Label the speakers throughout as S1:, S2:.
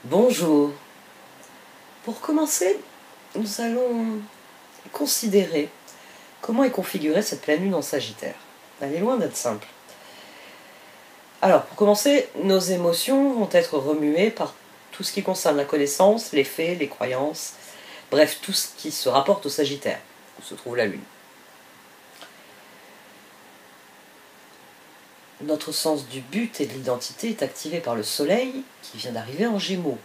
S1: Bonjour. Pour commencer, nous allons considérer comment est configurée cette pleine lune en Sagittaire. Elle est loin d'être simple. Alors, pour commencer, nos émotions vont être remuées par tout ce qui concerne la connaissance, les faits, les croyances, bref, tout ce qui se rapporte au Sagittaire, où se trouve la lune. Notre sens du but et de l'identité est activé par le soleil qui vient d'arriver en Gémeaux.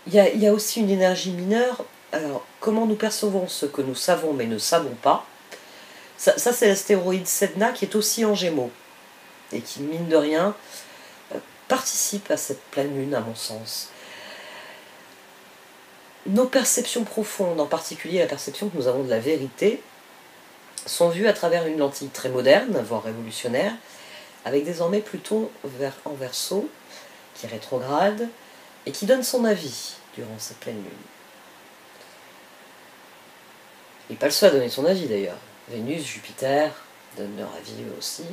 S1: Il y a aussi une énergie mineure. Alors, comment nous percevons ce que nous savons mais ne savons pas? Ça c'est l'astéroïde Sedna qui est aussi en Gémeaux et qui, mine de rien, participe à cette pleine lune, à mon sens. Nos perceptions profondes, en particulier la perception que nous avons de la vérité, sont vues à travers une lentille très moderne, voire révolutionnaire, avec désormais Pluton en Verseau, qui est rétrograde, et qui donne son avis durant cette pleine lune. Il n'est pas le seul à donner son avis d'ailleurs. Vénus, Jupiter donnent leur avis eux aussi.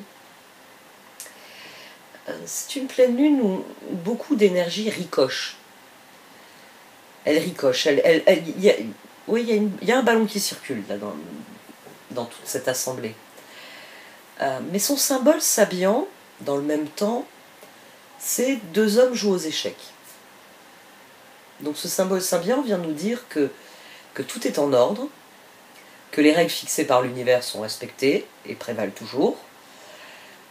S1: C'est une pleine lune où beaucoup d'énergie ricoche. Elle ricoche. Il y a un ballon qui circule là, dans toute cette assemblée. Mais son symbole s'habillant, dans le même temps, c'est deux hommes jouent aux échecs. Donc ce symbole s'habillant vient nous dire que tout est en ordre, que les règles fixées par l'univers sont respectées et prévalent toujours,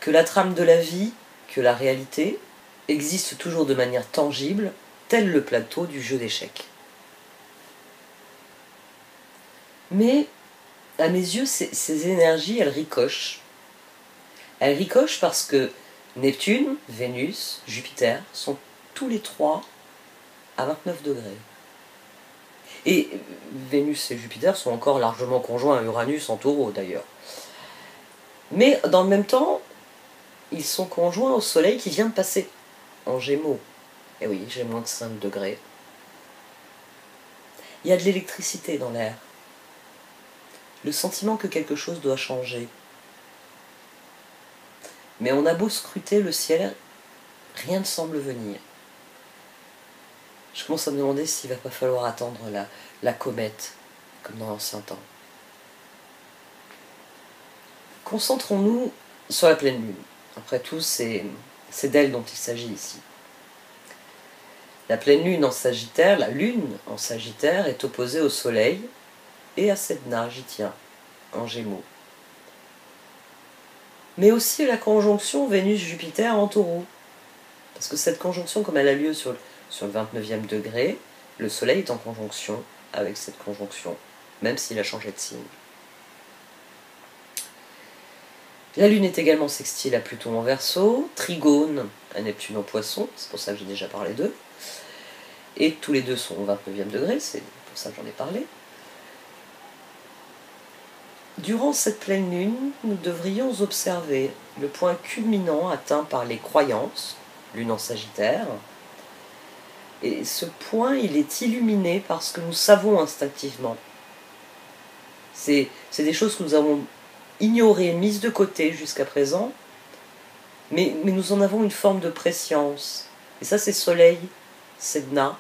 S1: que la trame de la vie, que la réalité, existe toujours de manière tangible, tel le plateau du jeu d'échecs. Mais, à mes yeux, ces énergies, elles ricochent. Elles ricochent parce que Neptune, Vénus, Jupiter sont tous les trois à 29 degrés. Et Vénus et Jupiter sont encore largement conjoints à Uranus en Taureau d'ailleurs. Mais dans le même temps, ils sont conjoints au Soleil qui vient de passer en Gémeaux. Et oui, j'ai moins de 5 degrés. Il y a de l'électricité dans l'air. Le sentiment que quelque chose doit changer. Mais on a beau scruter le ciel, rien ne semble venir. Je commence à me demander s'il ne va pas falloir attendre la comète, comme dans l'ancien temps. Concentrons-nous sur la pleine lune. Après tout, c'est d'elle dont il s'agit ici. La pleine lune en Sagittaire, la lune en Sagittaire est opposée au Soleil et à Sedna, j'y tiens, en Gémeaux. Mais aussi la conjonction Vénus-Jupiter en Taureau. Parce que cette conjonction, comme elle a lieu sur le 29e degré, le Soleil est en conjonction avec cette conjonction, même s'il a changé de signe. La Lune est également sextile à Pluton en Verseau, trigone à Neptune en Poisson, c'est pour ça que j'ai déjà parlé d'eux, et tous les deux sont au 29e degré, c'est pour ça que j'en ai parlé. Durant cette pleine lune, nous devrions observer le point culminant atteint par les croyances, lune en Sagittaire, et ce point, il est illuminé par ce que nous savons instinctivement. C'est des choses que nous avons ignorées, mises de côté jusqu'à présent, mais nous en avons une forme de prescience. Et ça, c'est Soleil, Sedna,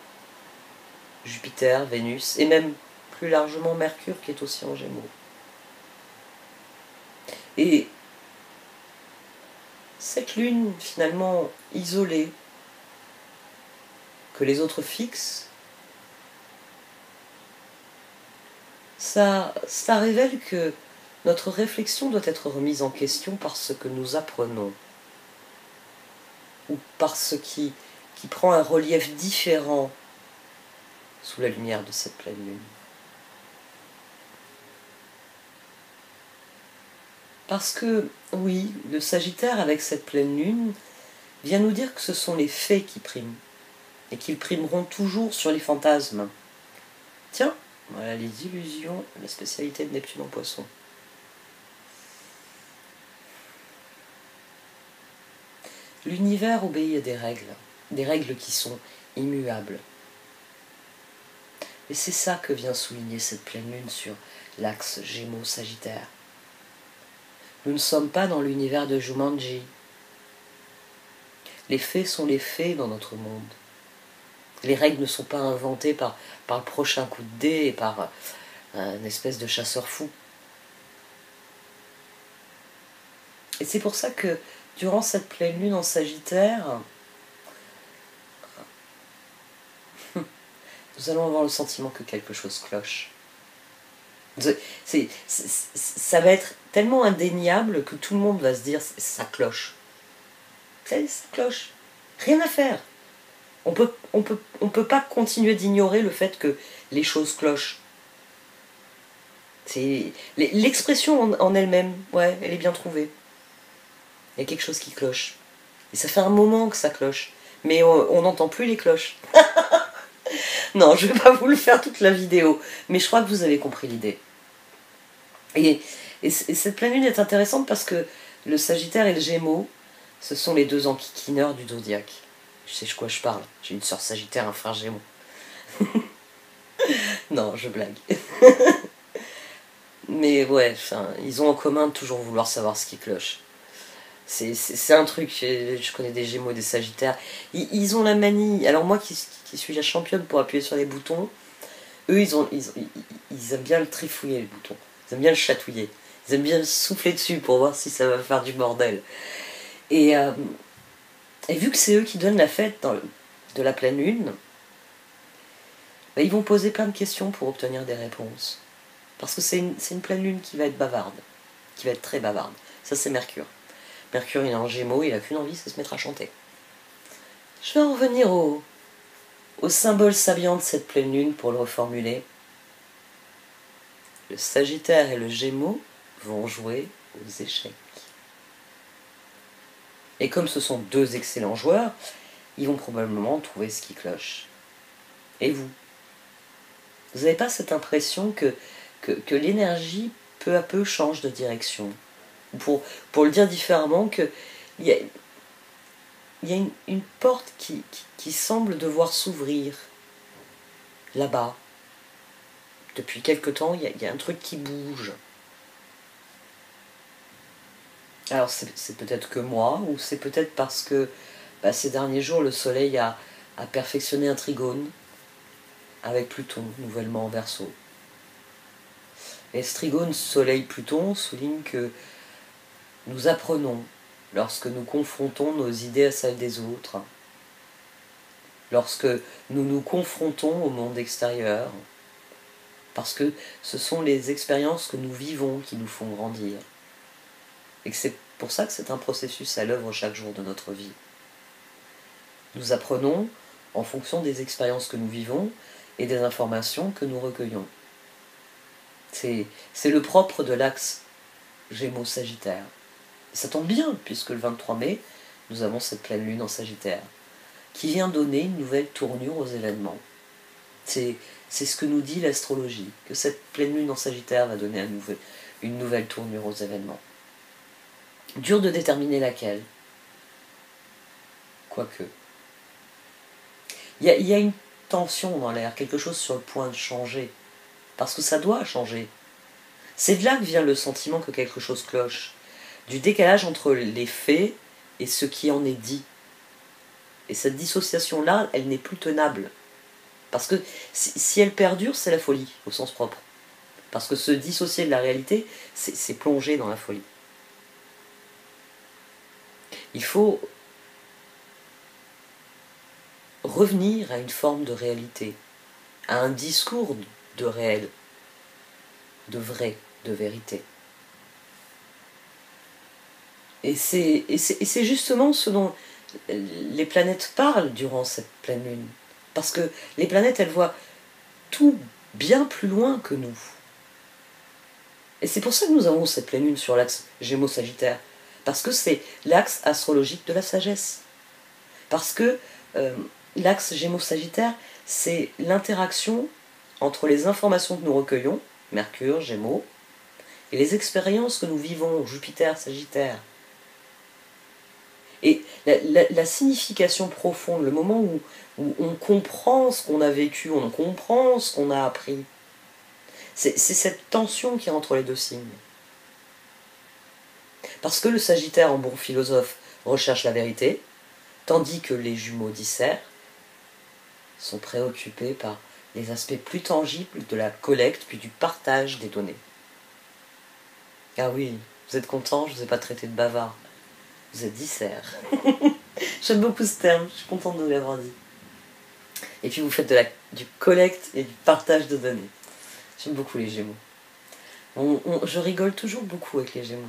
S1: Jupiter, Vénus, et même plus largement Mercure qui est aussi en Gémeaux. Et cette lune, finalement isolée, que les autres fixent, ça révèle que notre réflexion doit être remise en question par ce que nous apprenons, ou par ce qui prend un relief différent sous la lumière de cette pleine lune. Parce que, oui, le Sagittaire, avec cette pleine lune, vient nous dire que ce sont les faits qui priment, et qu'ils primeront toujours sur les fantasmes. Tiens, voilà les illusions, la spécialité de Neptune en Poisson. L'univers obéit à des règles qui sont immuables. Et c'est ça que vient souligner cette pleine lune sur l'axe Gémeaux-Sagittaire. Nous ne sommes pas dans l'univers de Jumanji. Les faits sont les faits dans notre monde. Les règles ne sont pas inventées par le prochain coup de dé et par une espèce de chasseur fou. Et c'est pour ça que durant cette pleine lune en Sagittaire, nous allons avoir le sentiment que quelque chose cloche. Ça va être tellement indéniable que tout le monde va se dire ça cloche. Ça cloche. Rien à faire. On peut pas continuer d'ignorer le fait que les choses clochent. L'expression en elle-même, ouais, elle est bien trouvée. Il y a quelque chose qui cloche. Et ça fait un moment que ça cloche. Mais on n'entend plus les cloches. Non, je ne vais pas vous le faire toute la vidéo. Mais je crois que vous avez compris l'idée. Et cette pleine lune est intéressante parce que le Sagittaire et le Gémeaux, ce sont les deux enquiquineurs du zodiaque. Je sais de quoi je parle. J'ai une sœur Sagittaire, un frère Gémeaux. Non, je blague. Mais ouais, ils ont en commun de toujours vouloir savoir ce qui cloche. C'est un truc, je connais des Gémeaux et des Sagittaires. Ils ont la manie. Alors moi qui suis la championne pour appuyer sur les boutons, eux ils aiment bien le trifouiller les boutons. Ils aiment bien le chatouiller. Ils aiment bien le souffler dessus pour voir si ça va faire du bordel. Et vu que c'est eux qui donnent la fête de la pleine lune, bah, ils vont poser plein de questions pour obtenir des réponses. Parce que c'est une pleine lune qui va être bavarde. Qui va être très bavarde. Ça c'est Mercure. Mercure il est en Gémeaux, il a qu'une envie, c'est se mettre à chanter. Je vais en revenir au symbole saillant de cette pleine lune pour le reformuler. Le Sagittaire et le Gémeaux vont jouer aux échecs. Et comme ce sont deux excellents joueurs, ils vont probablement trouver ce qui cloche. Et vous? Vous n'avez pas cette impression que l'énergie peu à peu change de direction? Pour le dire différemment, qu'il y a une porte qui semble devoir s'ouvrir là-bas. Depuis quelque temps, il y a un truc qui bouge. Alors c'est peut-être que moi, ou c'est peut-être parce que ces derniers jours, le Soleil a perfectionné un trigone avec Pluton, nouvellement en Verseau. Et ce trigone Soleil-Pluton souligne que nous apprenons lorsque nous confrontons nos idées à celles des autres, lorsque nous nous confrontons au monde extérieur, parce que ce sont les expériences que nous vivons qui nous font grandir. Et que c'est pour ça que c'est un processus à l'œuvre chaque jour de notre vie. Nous apprenons en fonction des expériences que nous vivons et des informations que nous recueillons. C'est le propre de l'axe Gémeaux-Sagittaire. Ça tombe bien, puisque le 23 mai, nous avons cette pleine lune en Sagittaire, qui vient donner une nouvelle tournure aux événements. C'est ce que nous dit l'astrologie, que cette pleine lune en Sagittaire va donner une nouvelle tournure aux événements. Dur de déterminer laquelle. Quoique. Il y a une tension dans l'air, quelque chose sur le point de changer. Parce que ça doit changer. C'est de là que vient le sentiment que quelque chose cloche. Du décalage entre les faits et ce qui en est dit. Et cette dissociation-là, elle n'est plus tenable. Parce que si elle perdure, c'est la folie, au sens propre. Parce que se dissocier de la réalité, c'est plonger dans la folie. Il faut revenir à une forme de réalité, à un discours de réel, de vrai, de vérité. Et c'est justement ce dont les planètes parlent durant cette pleine lune. Parce que les planètes, elles voient tout bien plus loin que nous. Et c'est pour ça que nous avons cette pleine lune sur l'axe Gémeaux-Sagittaire. Parce que c'est l'axe astrologique de la sagesse. Parce que l'axe Gémeaux-Sagittaire, c'est l'interaction entre les informations que nous recueillons, Mercure, Gémeaux, et les expériences que nous vivons, Jupiter-Sagittaire. Et la signification profonde, le moment où on comprend ce qu'on a vécu, on comprend ce qu'on a appris, c'est cette tension qui est entre les deux signes. Parce que le Sagittaire, en bon philosophe, recherche la vérité, Tandis que les jumeaux dissèrent sont préoccupés par les aspects plus tangibles de la collecte puis du partage des données. Ah oui, vous êtes content, je ne vous ai pas traité de bavard. Vous êtes dissert. J'aime beaucoup ce terme, je suis contente de vous l'avoir dit. Et puis vous faites du collecte et du partage de données. J'aime beaucoup les Gémeaux. Je rigole toujours beaucoup avec les Gémeaux.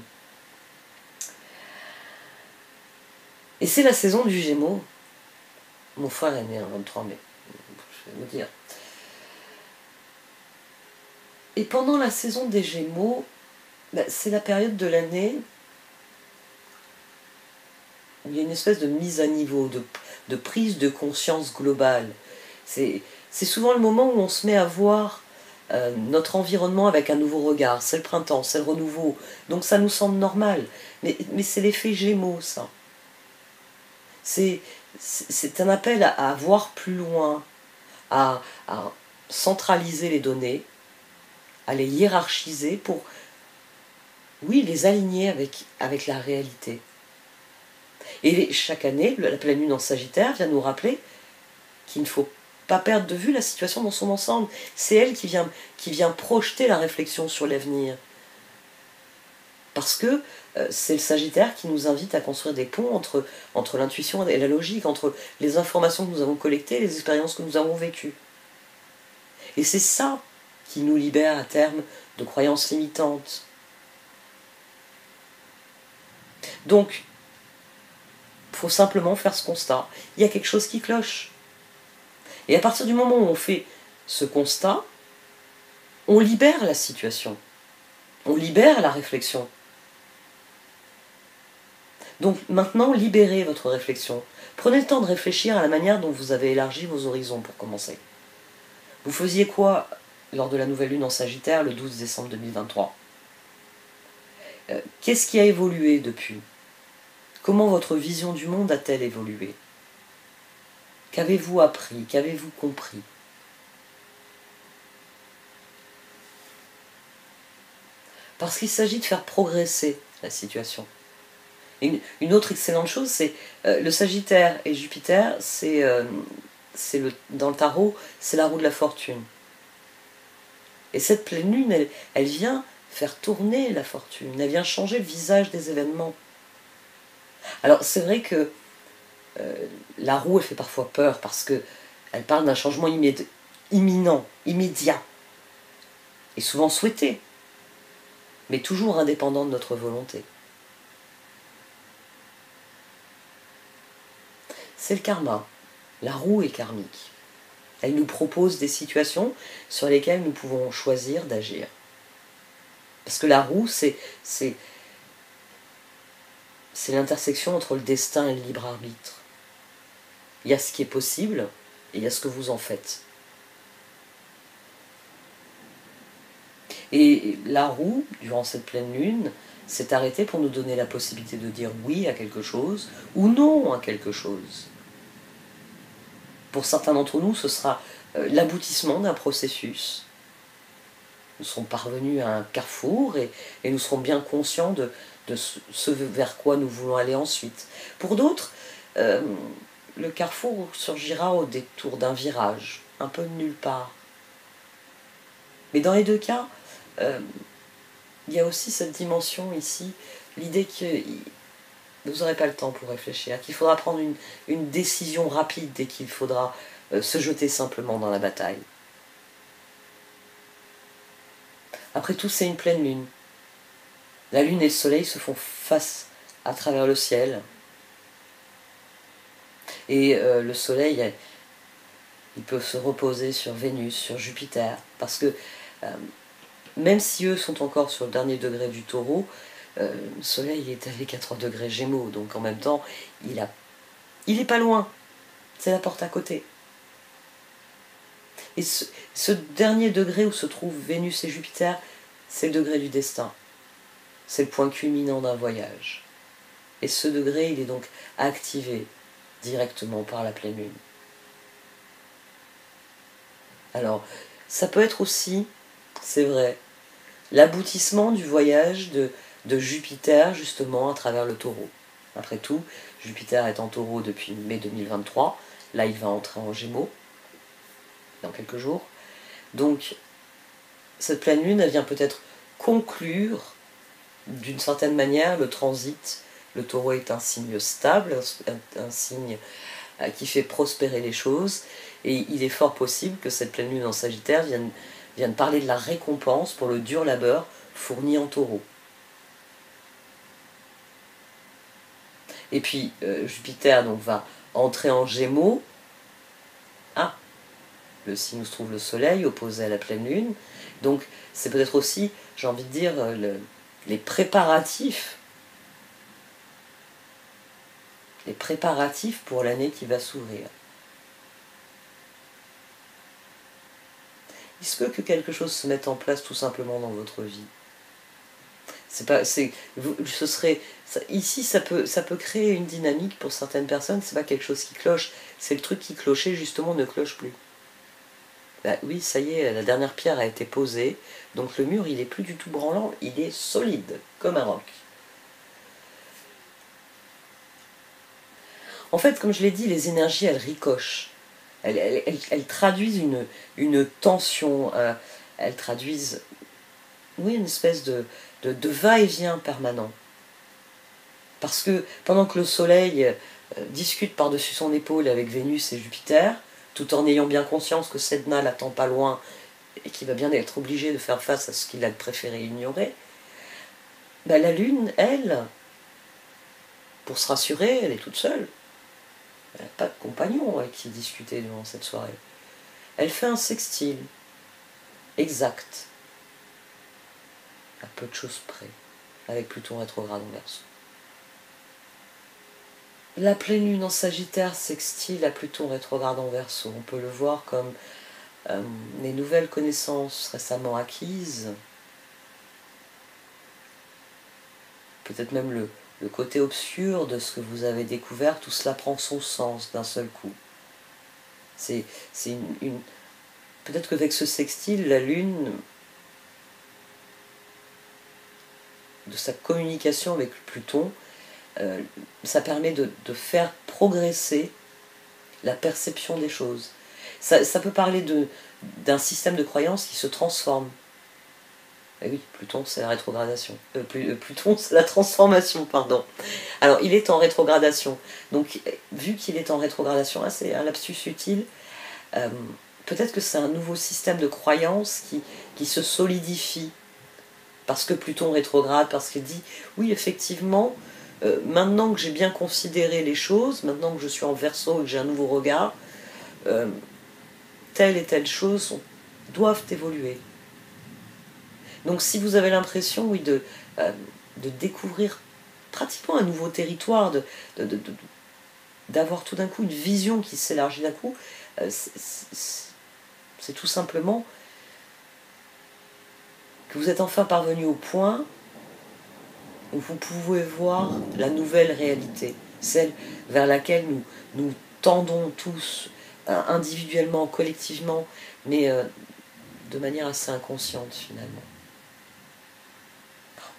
S1: Et c'est la saison du Gémeaux. Mon frère est né le 23 mai, je vais vous dire. Et pendant la saison des Gémeaux, c'est la période de l'année où il y a une espèce de mise à niveau, de prise de conscience globale. C'est souvent le moment où on se met à voir notre environnement avec un nouveau regard. C'est le printemps, c'est le renouveau. Donc ça nous semble normal. Mais c'est l'effet Gémeaux, ça. C'est un appel à voir plus loin, à centraliser les données, à les hiérarchiser pour, oui, les aligner avec la réalité. Et chaque année, la pleine lune en Sagittaire vient nous rappeler qu'il ne faut pas perdre de vue la situation dans son ensemble. C'est elle qui vient projeter la réflexion sur l'avenir. Parce que c'est le Sagittaire qui nous invite à construire des ponts entre l'intuition et la logique, entre les informations que nous avons collectées et les expériences que nous avons vécues. Et c'est ça qui nous libère à terme de croyances limitantes. Donc, il faut simplement faire ce constat. Il y a quelque chose qui cloche. Et à partir du moment où on fait ce constat, on libère la situation. On libère la réflexion. Donc maintenant, libérez votre réflexion. Prenez le temps de réfléchir à la manière dont vous avez élargi vos horizons pour commencer. Vous faisiez quoi lors de la nouvelle lune en Sagittaire le 12 décembre 2023 ? Qu'est-ce qui a évolué depuis ? Comment votre vision du monde a-t-elle évolué ? Qu'avez-vous appris ? Qu'avez-vous compris ? Parce qu'il s'agit de faire progresser la situation. Une autre excellente chose, c'est le Sagittaire et Jupiter, dans le tarot, c'est la roue de la fortune. Et cette pleine lune, elle vient faire tourner la fortune, elle vient changer le visage des événements. Alors c'est vrai que la roue, elle fait parfois peur parce qu'elle parle d'un changement imminent, immédiat, et souvent souhaité, mais toujours indépendant de notre volonté. C'est le karma. La roue est karmique. Elle nous propose des situations sur lesquelles nous pouvons choisir d'agir. Parce que la roue, c'est l'intersection entre le destin et le libre arbitre. Il y a ce qui est possible et il y a ce que vous en faites. Et la roue, durant cette pleine lune, s'est arrêtée pour nous donner la possibilité de dire oui à quelque chose ou non à quelque chose. Pour certains d'entre nous, ce sera l'aboutissement d'un processus. Nous serons parvenus à un carrefour et nous serons bien conscients de ce vers quoi nous voulons aller ensuite. Pour d'autres, le carrefour surgira au détour d'un virage, un peu de nulle part. Mais dans les deux cas, il y a aussi cette dimension ici, l'idée que vous n'aurez pas le temps pour réfléchir, qu'il faudra prendre une décision rapide et qu'il faudra se jeter simplement dans la bataille. Après tout, c'est une pleine lune. La lune et le soleil se font face à travers le ciel. Et le soleil, il peut se reposer sur Vénus, sur Jupiter, parce que même si eux sont encore sur le dernier degré du taureau, le soleil est avec 4 degrés Gémeaux, donc en même temps, il est pas loin. C'est la porte à côté. Et ce dernier degré où se trouvent Vénus et Jupiter, c'est le degré du destin. C'est le point culminant d'un voyage. Et ce degré, il est donc activé directement par la pleine lune. Alors, ça peut être aussi, c'est vrai, l'aboutissement du voyage de Jupiter, justement, à travers le taureau. Après tout, Jupiter est en Taureau depuis mai 2023. Là, il va entrer en Gémeaux dans quelques jours. Donc, cette pleine lune, elle vient peut-être conclure, d'une certaine manière, le transit. Le Taureau est un signe stable, un signe qui fait prospérer les choses. Et il est fort possible que cette pleine lune en Sagittaire vienne parler de la récompense pour le dur labeur fourni en Taureau. Et puis Jupiter donc, va entrer en Gémeaux. Ah, le signe où se trouve le Soleil, opposé à la pleine lune. Donc c'est peut-être aussi, j'ai envie de dire, les préparatifs pour l'année qui va s'ouvrir. Il se peut que quelque chose se mette en place tout simplement dans votre vie. Ici, ça peut créer une dynamique pour certaines personnes, c'est pas quelque chose qui cloche, c'est le truc qui clochait justement ne cloche plus. Bah oui, ça y est, la dernière pierre a été posée, donc le mur il est plus du tout branlant, il est solide, comme un roc. En fait, comme je l'ai dit, les énergies elles ricochent, elles traduisent une tension, elles traduisent une espèce de va-et-vient permanent. Parce que pendant que le Soleil discute par-dessus son épaule avec Vénus et Jupiter, tout en ayant bien conscience que Sedna l'attend pas loin et qu'il va bien être obligé de faire face à ce qu'il a préféré ignorer, bah, la Lune, elle, pour se rassurer, elle est toute seule. Elle n'a pas de compagnon avec qui discuter durant cette soirée. Elle fait un sextile exact, à peu de choses près, avec Pluton rétrograde en Verseau. La pleine lune en Sagittaire sextile à Pluton rétrograde en Verseau. On peut le voir comme les nouvelles connaissances récemment acquises, peut-être même le côté obscur de ce que vous avez découvert, tout cela prend son sens d'un seul coup. Peut-être qu'avec ce sextile, la lune, de sa communication avec Pluton, ça permet de faire progresser la perception des choses. Ça peut parler d'un système de croyance qui se transforme. Et oui, Pluton c'est la rétrogradation. Pluton c'est la transformation, pardon. Alors il est en rétrogradation. Donc vu qu'il est en rétrogradation, là c'est un lapsus utile, peut-être que c'est un nouveau système de croyance qui se solidifie. Parce que Pluton rétrograde, parce qu'il dit, oui effectivement, maintenant que j'ai bien considéré les choses, maintenant que je suis en Verseau et que j'ai un nouveau regard, telle et telle chose doivent évoluer. Donc si vous avez l'impression, oui, de découvrir pratiquement un nouveau territoire, d'avoir tout d'un coup une vision qui s'élargit d'un coup, c'est tout simplement que vous êtes enfin parvenu au point où vous pouvez voir la nouvelle réalité, celle vers laquelle nous tendons tous, individuellement, collectivement, mais de manière assez inconsciente finalement.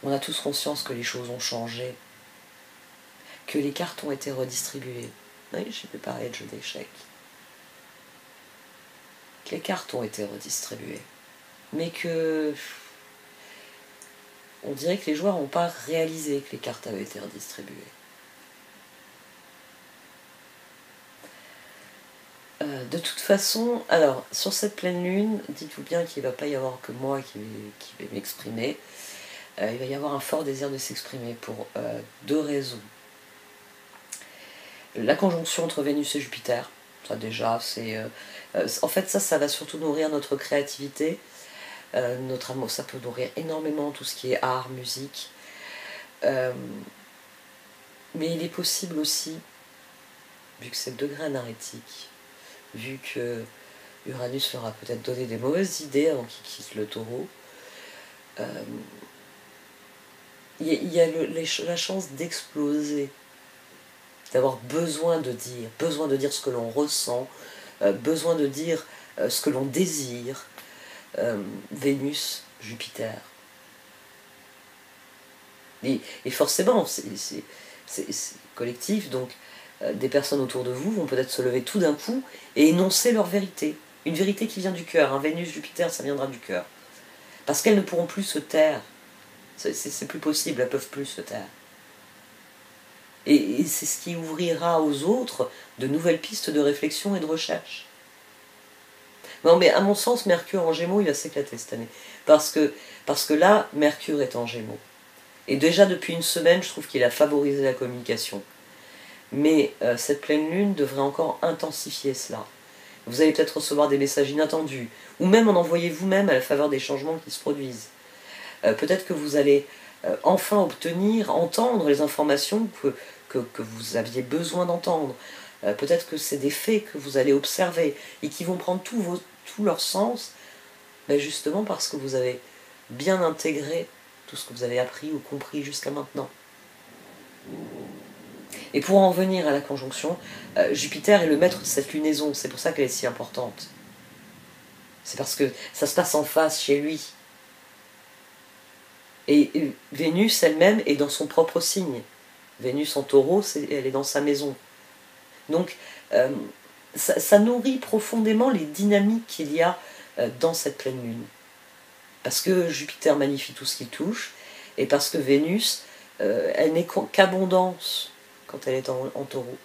S1: On a tous conscience que les choses ont changé, que les cartes ont été redistribuées. Oui, j'ai pu parler de jeu d'échecs. Que les cartes ont été redistribuées, mais que on dirait que les joueurs n'ont pas réalisé que les cartes avaient été redistribuées. De toute façon, alors, sur cette pleine lune, dites-vous bien qu'il ne va pas y avoir que moi qui vais m'exprimer. Il va y avoir un fort désir de s'exprimer pour deux raisons. La conjonction entre Vénus et Jupiter, ça déjà, c'est... en fait, ça va surtout nourrir notre créativité, notre amour, ça peut nourrir énormément tout ce qui est art, musique. Mais il est possible aussi, vu que c'est le degré anarétique, vu que Uranus leur a peut-être donné des mauvaises idées avant qu'il quitte le Taureau, il y a la chance d'exploser, d'avoir besoin de dire ce que l'on ressent, besoin de dire ce que l'on désire. Vénus, Jupiter. Et forcément, c'est collectif, donc des personnes autour de vous vont peut-être se lever tout d'un coup et énoncer leur vérité. Une vérité qui vient du cœur. Hein. Vénus, Jupiter, ça viendra du cœur. Parce qu'elles ne pourront plus se taire. C'est plus possible, elles ne peuvent plus se taire. Et c'est ce qui ouvrira aux autres de nouvelles pistes de réflexion et de recherche. Non, mais à mon sens, Mercure en Gémeaux, il va s'éclater cette année. Parce que là, Mercure est en Gémeaux. Et déjà depuis une semaine, je trouve qu'il a favorisé la communication. Mais cette pleine lune devrait encore intensifier cela. Vous allez peut-être recevoir des messages inattendus, ou même en envoyer vous-même à la faveur des changements qui se produisent. Peut-être que vous allez enfin entendre les informations que vous aviez besoin d'entendre. Peut-être que c'est des faits que vous allez observer et qui vont prendre tout leur sens, justement parce que vous avez bien intégré tout ce que vous avez appris ou compris jusqu'à maintenant. Et pour en venir à la conjonction, Jupiter est le maître de cette lunaison, c'est pour ça qu'elle est si importante. C'est parce que ça se passe en face, chez lui. Et Vénus elle-même est dans son propre signe. Vénus en taureau, elle est dans sa maison. Donc, ça nourrit profondément les dynamiques qu'il y a dans cette pleine lune. Parce que Jupiter magnifie tout ce qu'il touche, et parce que Vénus, elle n'est qu'abondance quand elle est en taureau.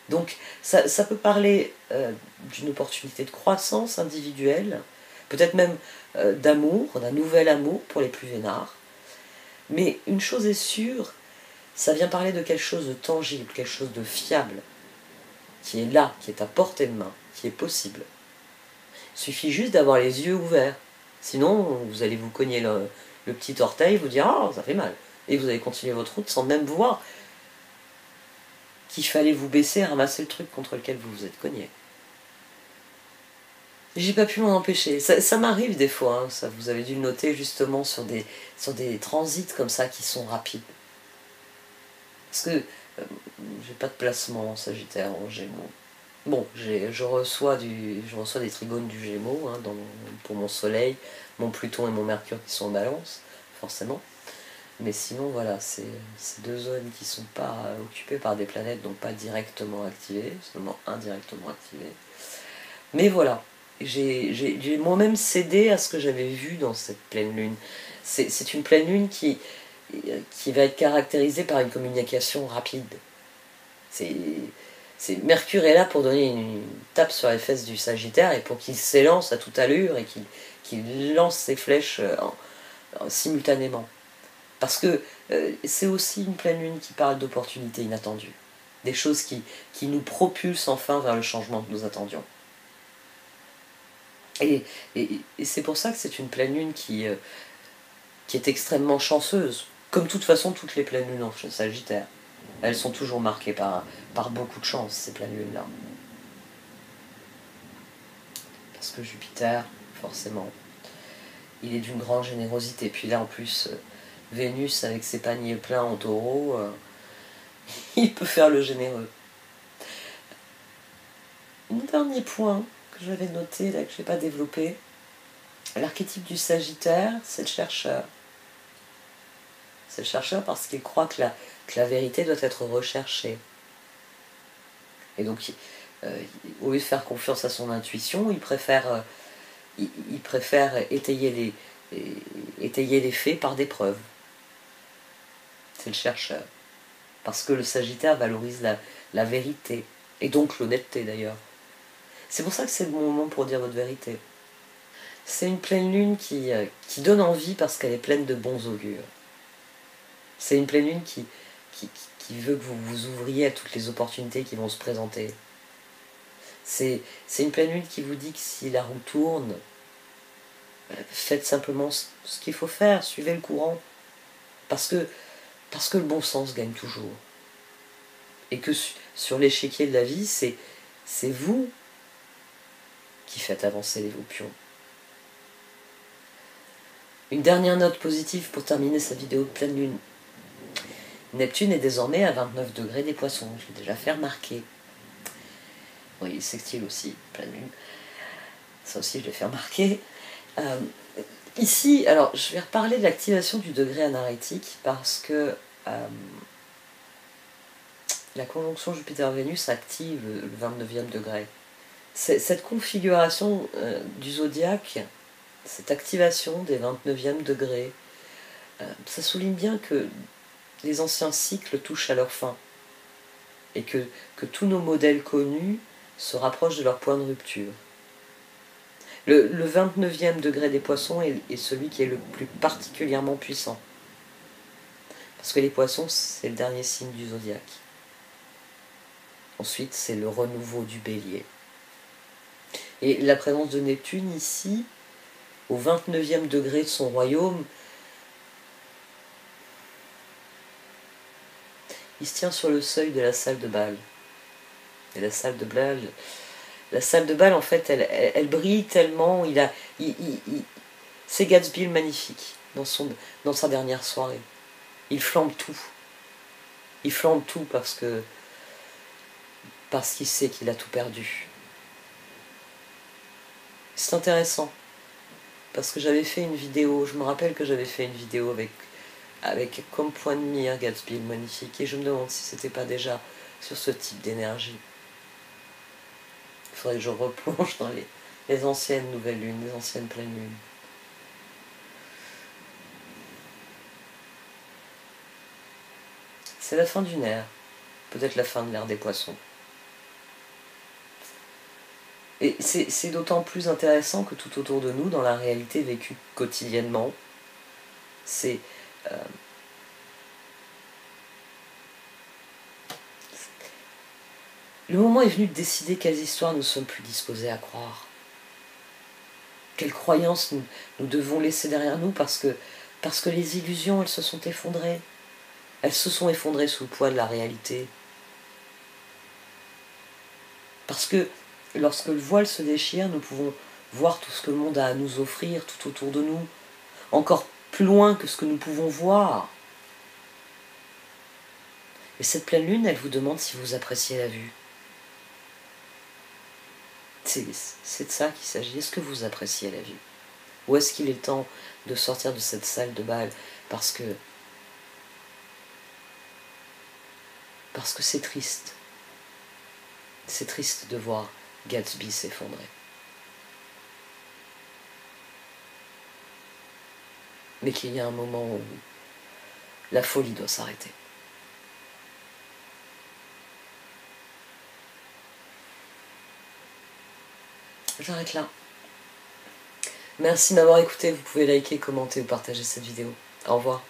S1: Donc, ça peut parler d'une opportunité de croissance individuelle, peut-être même d'amour, d'un nouvel amour pour les plus vénards. Mais une chose est sûre, ça vient parler de quelque chose de tangible, quelque chose de fiable, qui est là, qui est à portée de main, qui est possible. Il suffit juste d'avoir les yeux ouverts. Sinon, vous allez vous cogner le petit orteil, vous dire « Ah, ça fait mal !» Et vous allez continuer votre route sans même voir qu'il fallait vous baisser et ramasser le truc contre lequel vous vous êtes cogné. J'ai pas pu m'en empêcher. Ça m'arrive des fois, hein. Ça, vous avez dû le noter justement sur des transits comme ça qui sont rapides. Parce que j'ai pas de placement en Sagittaire, en Gémeaux. Bon, je reçois des trigones du Gémeaux hein, pour mon Soleil, mon Pluton et mon Mercure qui sont en Balance, forcément. Mais sinon, voilà, c'est deux zones qui ne sont pas occupées par des planètes, donc pas directement activées, seulement indirectement activées. Mais voilà, j'ai moi-même cédé à ce que j'avais vu dans cette pleine lune. C'est une pleine lune qui va être caractérisée par une communication rapide. Mercure est là pour donner une tape sur les fesses du Sagittaire et pour qu'il s'élance à toute allure et qu'il lance ses flèches simultanément. Parce que c'est aussi une pleine lune qui parle d'opportunités inattendues. Des choses qui nous propulsent enfin vers le changement que nous attendions. Et c'est pour ça que c'est une pleine lune qui est extrêmement chanceuse. Comme de toute façon, toutes les pleines lunes en Sagittaire. Elles sont toujours marquées par beaucoup de chance, ces pleines lunes-là. Parce que Jupiter, forcément, il est d'une grande générosité. Puis là, en plus... Vénus avec ses paniers pleins en taureau, il peut faire le généreux. Un dernier point que j'avais noté, là, que je n'ai pas développé, l'archétype du Sagittaire, c'est le chercheur. C'est le chercheur parce qu'il croit que la vérité doit être recherchée. Et donc, au lieu de faire confiance à son intuition, il préfère étayer les faits par des preuves. C'est le chercheur. Parce que le Sagittaire valorise la vérité, et donc l'honnêteté d'ailleurs. C'est pour ça que c'est le bon moment pour dire votre vérité. C'est une pleine lune qui donne envie parce qu'elle est pleine de bons augures. C'est une pleine lune qui veut que vous vous ouvriez à toutes les opportunités qui vont se présenter. C'est une pleine lune qui vous dit que si la roue tourne, faites simplement ce qu'il faut faire, suivez le courant. Parce que le bon sens gagne toujours. Et que sur l'échiquier de la vie, c'est vous qui faites avancer vos pions. Une dernière note positive pour terminer cette vidéo de pleine lune. Neptune est désormais à 29 degrés des Poissons, je l'ai déjà fait remarquer. Oui, sextile aussi, pleine lune. Ça aussi, je l'ai fait remarquer. Ici, alors, je vais reparler de l'activation du degré anarétique parce que la conjonction Jupiter-Vénus active le 29e degré. Cette configuration du zodiaque, cette activation des 29e degrés, ça souligne bien que les anciens cycles touchent à leur fin et que tous nos modèles connus se rapprochent de leur point de rupture. Le 29e degré des poissons est celui qui est le plus particulièrement puissant. Parce que les poissons, c'est le dernier signe du zodiaque. Ensuite, c'est le renouveau du bélier. Et la présence de Neptune ici, au 29e degré de son royaume, il se tient sur le seuil de la salle de bal. Et la salle de bal, en fait, elle brille tellement. C'est Gatsby le magnifique dans sa dernière soirée. Il flambe tout. Il flambe tout parce qu'il sait qu'il a tout perdu. C'est intéressant. Parce que j'avais fait une vidéo, je me rappelle que j'avais fait une vidéo avec comme point de mire Gatsby le magnifique. Et je me demande si c'était pas déjà sur ce type d'énergie. Il faudrait que je replonge dans les anciennes nouvelles lunes, les anciennes pleines lunes. C'est la fin d'une ère. Peut-être la fin de l'ère des poissons. Et c'est d'autant plus intéressant que tout autour de nous, dans la réalité vécue quotidiennement, c'est le moment est venu de décider quelles histoires nous sommes plus disposés à croire. Quelles croyances nous devons laisser derrière nous parce que les illusions, elles se sont effondrées. Elles se sont effondrées sous le poids de la réalité. Parce que lorsque le voile se déchire, nous pouvons voir tout ce que le monde a à nous offrir tout autour de nous, encore plus loin que ce que nous pouvons voir. Et cette pleine lune, elle vous demande si vous appréciez la vue. C'est de ça qu'il s'agit. Est-ce que vous appréciez la vue? Ou est-ce qu'il est temps de sortir de cette salle de bal parce que c'est triste. C'est triste de voir Gatsby s'effondrer. Mais qu'il y a un moment où la folie doit s'arrêter. J'arrête là. Merci de m'avoir écouté. Vous pouvez liker, commenter ou partager cette vidéo. Au revoir.